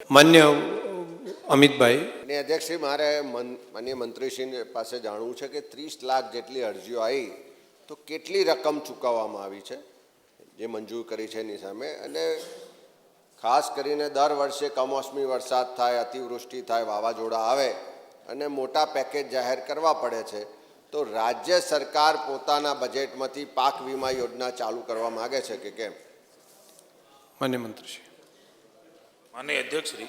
માન્ય અમિતભાઈ. અને અધ્યક્ષશ્રી, મારે માન્ય મંત્રીશ્રી પાસે જાણવું છે કે 30 લાખ જેટલી અરજીઓ આવી તો કેટલી રકમ ચૂકવવામાં આવી છે જે મંજૂર કરી છે એની સામે, અને ખાસ કરીને દર વર્ષે કમોસમી વરસાદ થાય, અતિવૃષ્ટિ થાય, વાવાઝોડા આવે અને મોટા પેકેજ જાહેર કરવા પડે છે, તો રાજ્ય સરકાર પોતાના બજેટમાંથી પાક વીમા યોજના ચાલુ કરવા માગે છે કે કેમ? માન્ય મંત્રીશ્રી. માન્ય અધ્યક્ષશ્રી,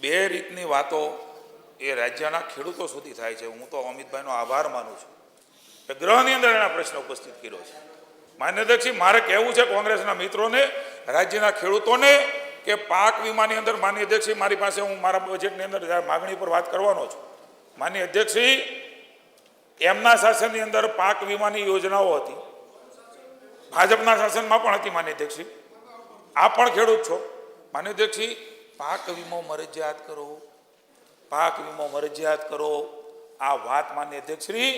બે રીતની વાતો એ રાજ્યના ખેડૂતો સુધી થાય છે. હું તો અમિતભાઈનો આભાર માનું છું કે ગૃહની અંદર એના પ્રશ્ન ઉપસ્થિત કર્યો છે. માન્ય અધ્યક્ષશ્રી, મારે કહેવું છે કોંગ્રેસના મિત્રોને, રાજ્યના ખેડૂતોને કે પાક વીમાની અંદર માન્ય અધ્યક્ષશ્રી મારી પાસે, હું મારા બજેટની અંદર માગણી પર વાત કરવાનો છું. માન્ય અધ્યક્ષશ્રી, એમના શાસનની અંદર પાક વીમાની યોજનાઓ હતી, ભાજપના શાસનમાં પણ હતી. માન્ય અધ્યક્ષશ્રી, આપ પણ ખેડૂત છો. માન્ય અધ્યક્ષશ્રી, પાક વીમો મરજિયાત કરો, પાક વીમો મરજિયાત કરો, આ વાત માન્ય અધ્યક્ષશ્રી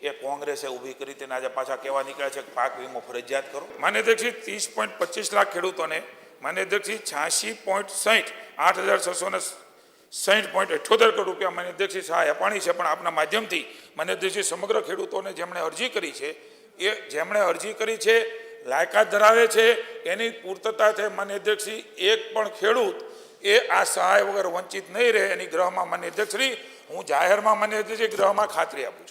એ કોંગ્રેસે ઊભી કરી, તેને આજે પાછા કહેવા નીકળ્યા છે કે પાક વીમો ફરજિયાત કરો. માન્ય અધ્યક્ષશ્રી, 30.25 લાખ ખેડૂતોને માન્ય અધ્યક્ષશ્રી 86.60 8,660.78 કરોડ રૂપિયા માન્ય અધ્યક્ષશ્રી સહાય અપાણી છે. પણ આપના માધ્યમથી માન્ય અધ્યક્ષશ્રી સમગ્ર ખેડૂતોને જેમણે અરજી કરી છે, એ જેમણે અરજી કરી છે, લાયકાત ધરાવે છે, એની પૂર્તતા છે. માન્ય અધ્યક્ષશ્રી, એક પણ ખેડૂત એ આ સહાય વગર વંચિત નહીં રહે એની ગૃહમાં માન્ય અધ્યક્ષશ્રી હું જાહેરમાં માન્ય અધ્યક્ષશ્રી ગૃહમાં ખાતરી આપું છું.